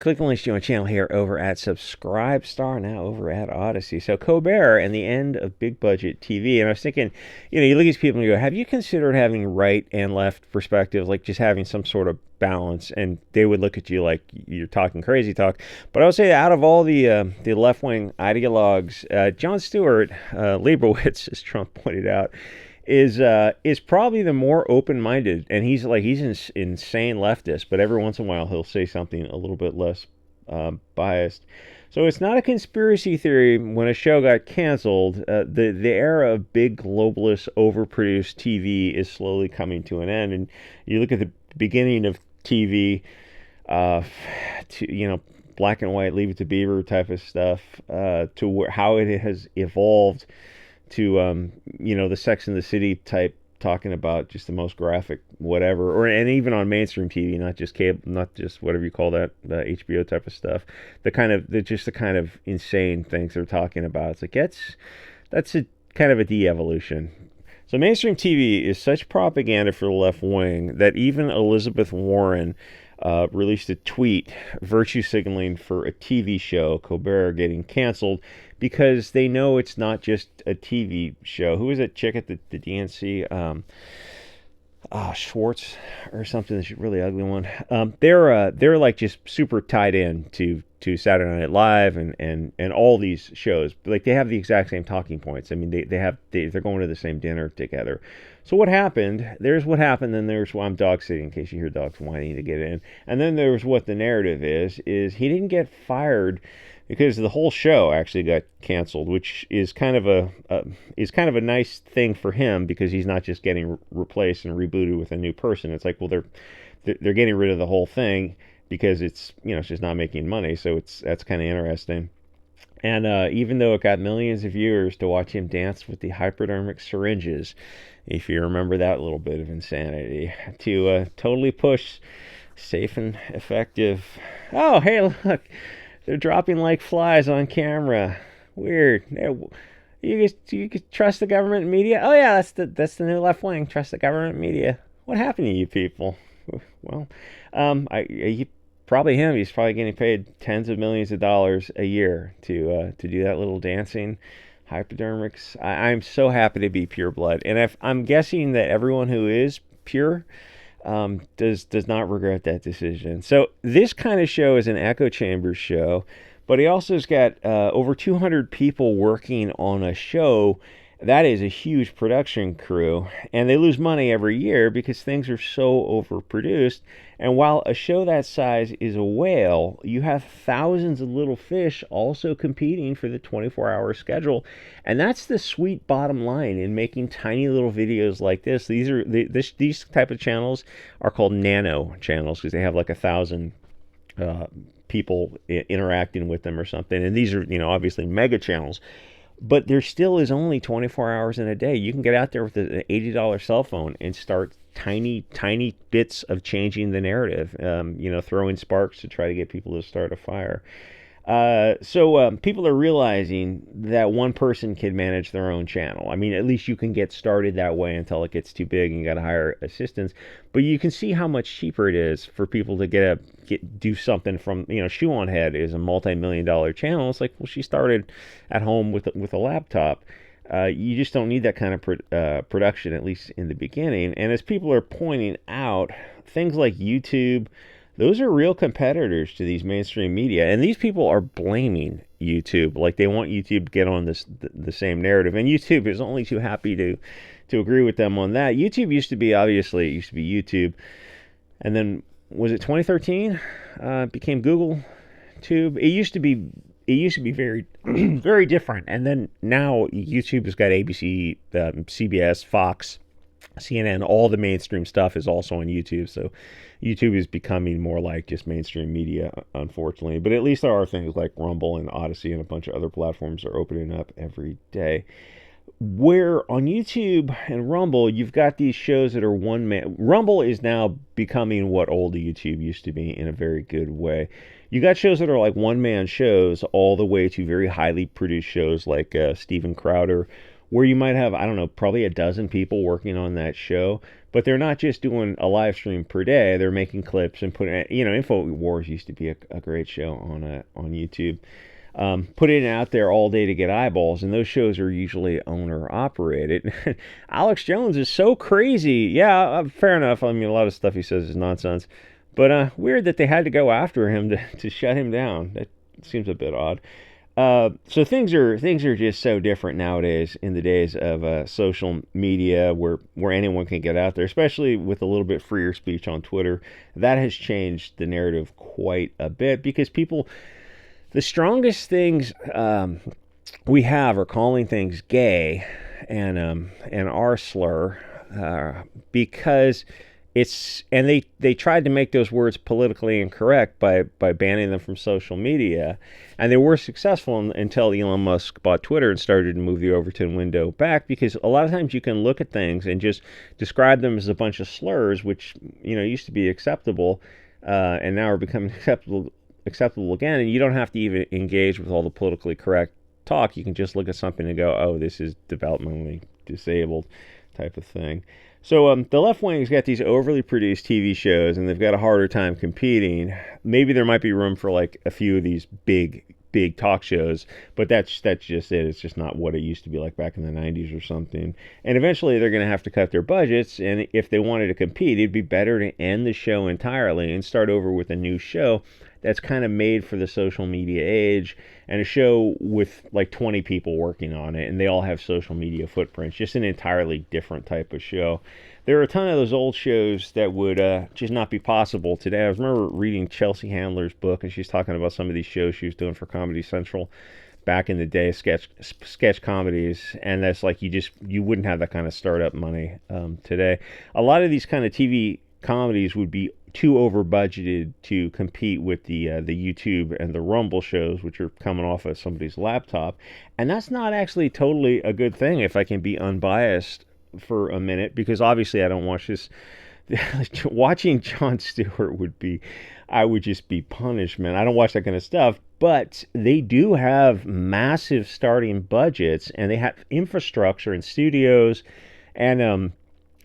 Click the link to join channel here over at SubScribeStar, now over at Odyssey. So Colbert and the end of big budget TV. And I was thinking, you look at these people and you go, have you considered having right and left perspectives, like just having some sort of balance? And they would look at you like you're talking crazy talk. But I would say out of all the left-wing ideologues, Jon Stewart, Leibowitz, as Trump pointed out, is probably the more open-minded, and he's an insane leftist, but every once in a while he'll say something a little bit less biased. So it's not a conspiracy theory when a show got canceled. The era of big globalist overproduced TV is slowly coming to an end, and you look at the beginning of TV, black and white, Leave It to Beaver type of stuff, to how it has evolved to the Sex and the City type, talking about just the most graphic whatever, and even on mainstream TV, not just cable, not just whatever you call that, the HBO type of stuff, the kind of insane things they're talking about. It's like that's a kind of a de-evolution. So mainstream TV is such propaganda for the left wing that even Elizabeth Warren released a tweet virtue signaling for a TV show, Colbert, getting canceled because they know it's not just a TV show. Who was that chick at the DNC? Schwartz or something. This really ugly one. They're like just super tied in to Saturday Night Live and all these shows. Like they have the exact same talking points. I mean, they're going to the same dinner together. So what happened? There's what happened, then there's I'm dog sitting in case you hear dogs whining to get in. And then there's what the narrative is he didn't get fired because the whole show actually got canceled, which is kind of a nice thing for him because he's not just getting replaced and rebooted with a new person. It's like, well, they're getting rid of the whole thing because it's just not making money. So that's kind of interesting. And even though it got millions of viewers to watch him dance with the hypodermic syringes, if you remember that little bit of insanity, to totally push safe and effective. Oh, hey, look, they're dropping like flies on camera. Weird. You could trust the government and media? Oh yeah, that's the new left wing. Trust the government and media. What happened to you people? Well, probably him. He's probably getting paid tens of millions of dollars a year to do that little dancing hypodermics. I'm so happy to be pure blood, and if I'm guessing that everyone who is pure does not regret that decision. So this kind of show is an echo chamber show, but he also has got over 200 people working on a show. That is a huge production crew, and they lose money every year because things are so overproduced. And while a show that size is a whale, you have thousands of little fish also competing for the 24-hour schedule, and that's the sweet bottom line in making tiny little videos like this. These type of channels are called nano channels because they have like 1,000 people interacting with them or something, and these are obviously mega channels. But there still is only 24 hours in a day. You can get out there with an $80 cell phone and start tiny bits of changing the narrative, throwing sparks to try to get people to start a fire. So people are realizing that one person can manage their own channel. I mean, at least you can get started that way until it gets too big and you got to hire assistants. But you can see how much cheaper it is for people to do something from, Shoe on Head is a multi-million-dollar channel. It's like, well, she started at home with a laptop. You just don't need that kind of production, at least in the beginning. And as people are pointing out, things like YouTube, those are real competitors to these mainstream media, and these people are blaming YouTube, like they want YouTube to get on the same narrative, and YouTube is only too happy to agree with them on that. YouTube used to be YouTube, and then was it 2013? Became Google Tube. It used to be very very different, and then now YouTube has got ABC, CBS, Fox, CNN, all the mainstream stuff is also on YouTube. So YouTube is becoming more like just mainstream media, unfortunately. But at least there are things like Rumble and Odyssey and a bunch of other platforms are opening up every day. Where on YouTube and Rumble, you've got these shows that are one man. Rumble is now becoming what old YouTube used to be in a very good way. You got shows that are like one man shows all the way to very highly produced shows like Steven Crowder where you might have, I don't know, probably a dozen people working on that show, but they're not just doing a live stream per day. They're making clips and putting, InfoWars used to be a great show on YouTube. Putting it out there all day to get eyeballs, and those shows are usually owner operated. Alex Jones is so crazy. Yeah, fair enough. I mean, a lot of stuff he says is nonsense, but weird that they had to go after him to shut him down. That seems a bit odd. So things are just so different nowadays in the days of social media, where anyone can get out there, especially with a little bit freer speech on Twitter. That has changed the narrative quite a bit, because people, the strongest things we have are calling things gay and R slur, because they tried to make those words politically incorrect by banning them from social media, and they were successful until Elon Musk bought Twitter and started to move the Overton window back, because a lot of times you can look at things and just describe them as a bunch of slurs, which used to be acceptable, and now are becoming acceptable again, and you don't have to even engage with all the politically correct talk. You can just look at something and go, oh, this is developmentally disabled type of thing. So the left wing's got these overly produced TV shows, and they've got a harder time competing. Maybe there might be room for like a few of these big talk shows, but that's just it. It's just not what it used to be like back in the 90s or something. And eventually they're going to have to cut their budgets, and if they wanted to compete, it'd be better to end the show entirely and start over with a new show that's kind of made for the social media age, and a show with like 20 people working on it, and they all have social media footprints. Just an entirely different type of show. There are a ton of those old shows that would just not be possible today. I remember reading Chelsea Handler's book, and she's talking about some of these shows she was doing for Comedy Central back in the day, sketch comedies, and that's like you wouldn't have that kind of startup money today. A lot of these kind of TV comedies would be too over budgeted to compete with the YouTube and the Rumble shows, which are coming off of somebody's laptop, and that's not actually totally a good thing, if I can be unbiased for a minute, because obviously I don't watch this. Watching Jon Stewart I would just be punishment. I don't watch that kind of stuff, but they do have massive starting budgets, and they have infrastructure and studios, and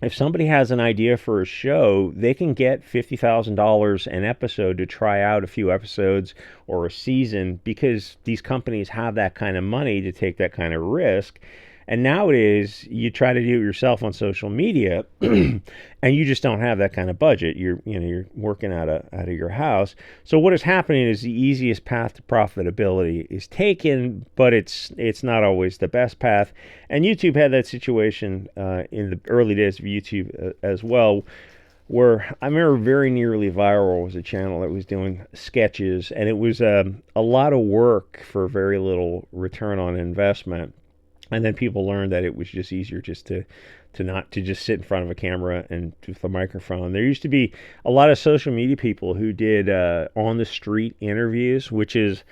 if somebody has an idea for a show, they can get $50,000 an episode to try out a few episodes or a season, because these companies have that kind of money to take that kind of risk. And nowadays, you try to do it yourself on social media, and you just don't have that kind of budget. You're working out of your house. So what is happening is the easiest path to profitability is taken, but it's not always the best path. And YouTube had that situation in the early days of YouTube as well, where I remember very nearly viral was a channel that was doing sketches, and it was a lot of work for very little return on investment. And then people learned that it was just easier just to just sit in front of a camera and with a microphone. There used to be a lot of social media people who did on the street interviews, which is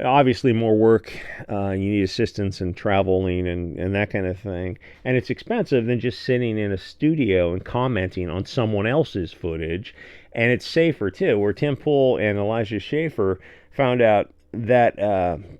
obviously more work. You need assistance and traveling and that kind of thing. And it's expensive than just sitting in a studio and commenting on someone else's footage. And it's safer too, where Tim Pool and Elijah Schaefer found out that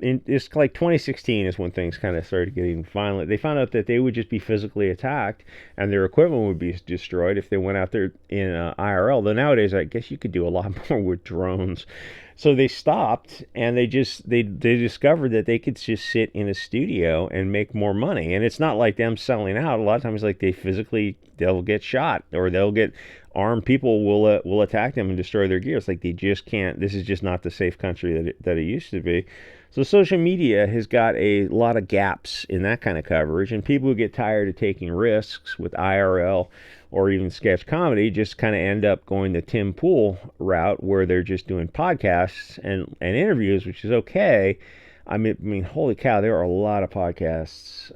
it's like 2016 is when things kind of started getting violent. They found out that they would just be physically attacked, and their equipment would be destroyed if they went out there in IRL. Though nowadays, I guess you could do a lot more with drones. So they stopped, and they discovered that they could just sit in a studio and make more money. And it's not like them selling out. A lot of times, like they'll get shot, or they'll get armed people will attack them and destroy their gear. It's like they just can't. This is just not the safe country that it used to be. So social media has got a lot of gaps in that kind of coverage, and people who get tired of taking risks with IRL or even sketch comedy just kind of end up going the Tim Pool route, where they're just doing podcasts and interviews, which is okay. I mean, holy cow, there are a lot of podcasts.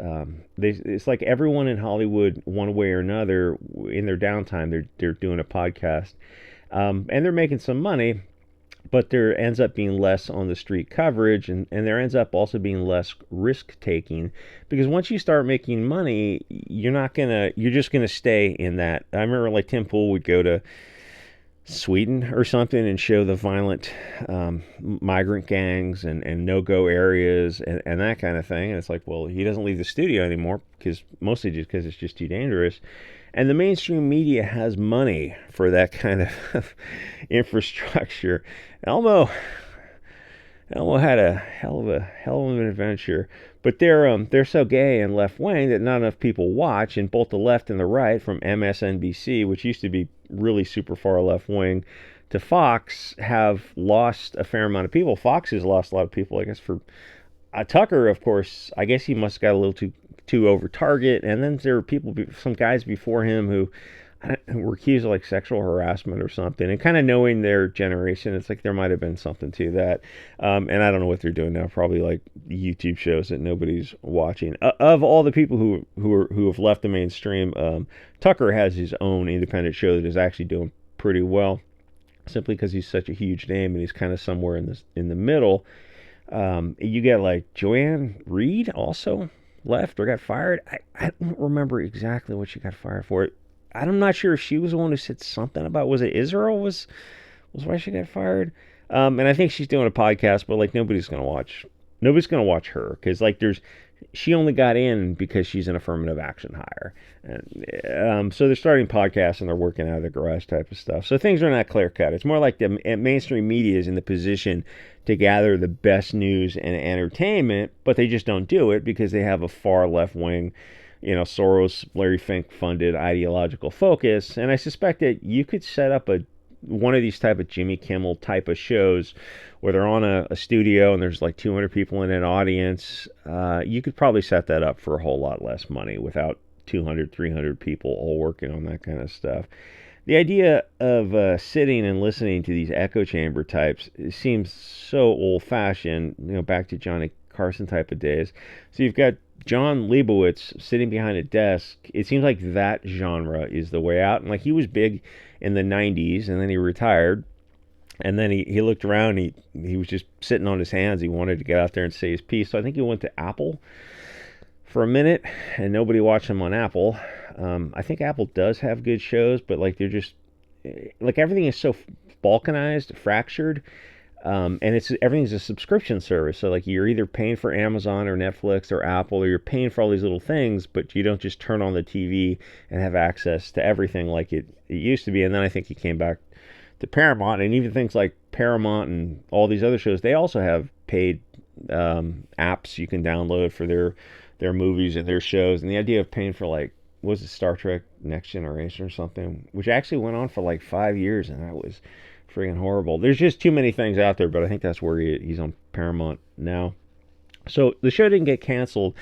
It's like everyone in Hollywood, one way or another, in their downtime, they're doing a podcast, and they're making some money. But there ends up being less on the street coverage, and there ends up also being less risk taking, because once you start making money, you're just gonna stay in that. I remember like Tim Pool would go to Sweden or something and show the violent migrant gangs and no-go areas and that kind of thing. And it's like, well, he doesn't leave the studio anymore because mostly just because it's just too dangerous. And the mainstream media has money for that kind of infrastructure. Elmo had a hell of an adventure, but they're so gay and left wing that not enough people watch. And both the left and the right, from MSNBC, which used to be really super far left wing, to Fox, have lost a fair amount of people. Fox has lost a lot of people, I guess. For Tucker, of course, I guess he must have got a little too over target. And then there were people, some guys before him who were accused of like sexual harassment or something. And kind of knowing their generation, it's like there might have been something to that. And I don't know what they're doing now. Probably like YouTube shows that nobody's watching. Of all the people who have left the mainstream, Tucker has his own independent show that is actually doing pretty well, simply because he's such a huge name and he's kind of somewhere in the middle. You get like Joanne Reed also left or got fired. I don't remember exactly what she got fired for. I'm not sure if she was the one who said something about, was it Israel was why she got fired. And I think she's doing a podcast, but like nobody's gonna watch her because like she only got in because she's an affirmative action hire. And so they're starting podcasts and they're working out of the garage type of stuff. So things are not clear cut. It's more like the mainstream media is in the position to gather the best news and entertainment, but they just don't do it because they have a far left wing, Soros, Larry Fink funded ideological focus. And I suspect that you could set up one of these type of Jimmy Kimmel type of shows where they're on a studio and there's like 200 people in an audience. You could probably set that up for a whole lot less money without 200, 300 people all working on that kind of stuff. The idea of sitting and listening to these echo chamber types seems so old-fashioned, back to Johnny Carson type of days. So you've got John Leibowitz sitting behind a desk. It seems like that genre is the way out. And like he was big in the 90s and then he retired. And then he looked around. He was just sitting on his hands. He wanted to get out there and say his piece. So I think he went to Apple for a minute and nobody watched him on Apple. I think Apple does have good shows, but like they're just like everything is so balkanized, fractured. And everything's a subscription service. So like you're either paying for Amazon or Netflix or Apple, or you're paying for all these little things, but you don't just turn on the TV and have access to everything like it used to be. And then I think he came back to Paramount, and even things like Paramount and all these other shows, they also have paid apps you can download for their movies and their shows. And the idea of paying for like, was it Star Trek Next Generation or something, which actually went on for like 5 years, and that was freaking horrible. There's just too many things out there, but I think that's where he's on Paramount now. So the show didn't get canceled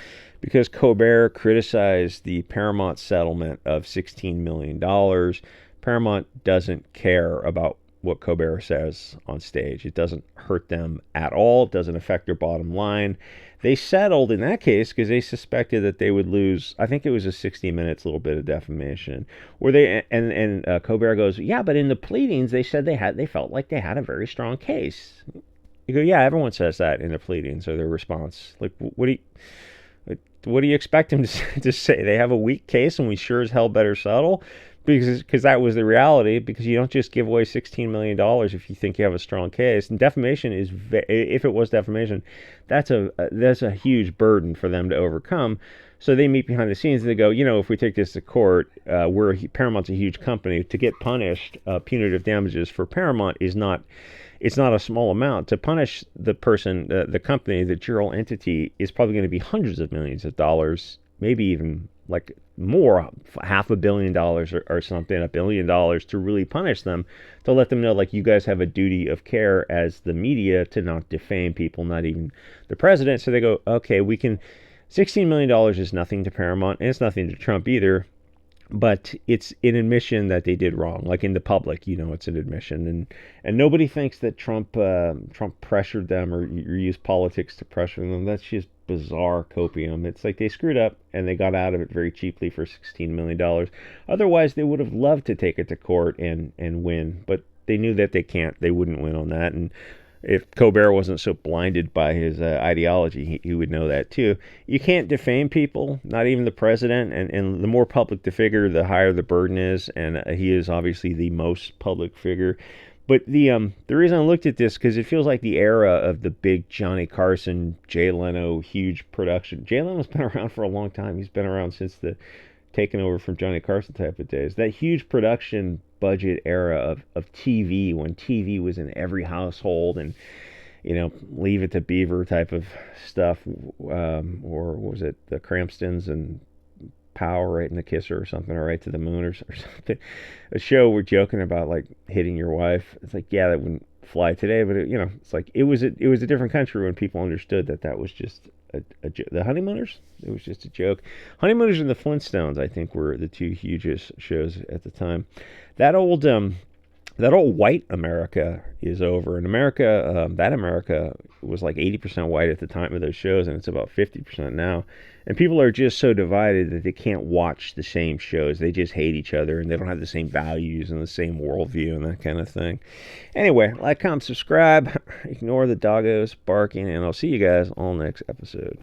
because Colbert criticized the Paramount settlement of $16 million. Paramount doesn't care about what Colbert says on stage. It doesn't hurt them at all. It doesn't affect their bottom line. They settled in that case because they suspected that they would lose. I think it was a 60 Minutes little bit of defamation, where they and Colbert goes, yeah, but in the pleadings they said they felt like they had a very strong case. You go, yeah, everyone says that in the pleadings or their response. Like, what do you expect them to say? They have a weak case, and we sure as hell better settle. Because that was the reality. Because you don't just give away $16 million if you think you have a strong case. And defamation is, if it was defamation, that's a huge burden for them to overcome. So they meet behind the scenes and they go, if we take this to court, Paramount's a huge company. To get punished, punitive damages for Paramount it's not a small amount. To punish the person, the company, the jural entity, is probably going to be hundreds of millions of dollars, maybe even like more, $500 million or something, $1 billion, to really punish them, to let them know, like, you guys have a duty of care as the media to not defame people, not even the president. So they go, okay, we can, $16 million is nothing to Paramount, and it's nothing to Trump either, but it's an admission that they did wrong. Like in the public, it's an admission, and nobody thinks that Trump pressured them or used politics to pressure them. That's just bizarre copium. It's like they screwed up and they got out of it very cheaply for $16 million. Otherwise, they would have loved to take it to court and win, but they knew that they wouldn't win on that. And If Colbert wasn't so blinded by his ideology, he would know that too. You can't defame people, not even the president. And the more public the figure, the higher the burden is. And he is obviously the most public figure. But the reason I looked at this, because it feels like the era of the big Johnny Carson, Jay Leno, huge production. Jay Leno's been around for a long time. He's been around since the taking over from Johnny Carson type of days. That huge production budget era of TV, when TV was in every household, and Leave It to Beaver type of stuff, or what was it, the Cramptons and Power, Right in the Kisser or something, or Right to the Moon or something. A show we're joking about, like hitting your wife. It's like, yeah, that wouldn't fly today, but it's like it was a different country when people understood that was just the Honeymooners. It was just a joke. Honeymooners and the Flintstones, I think, were the two hugest shows at the time. That old white America is over. In America, that America was like 80% white at the time of those shows, and it's about 50% now. And people are just so divided that they can't watch the same shows. They just hate each other, and they don't have the same values and the same worldview and that kind of thing. Anyway, like, comment, subscribe, ignore the doggos barking, and I'll see you guys on the next episode.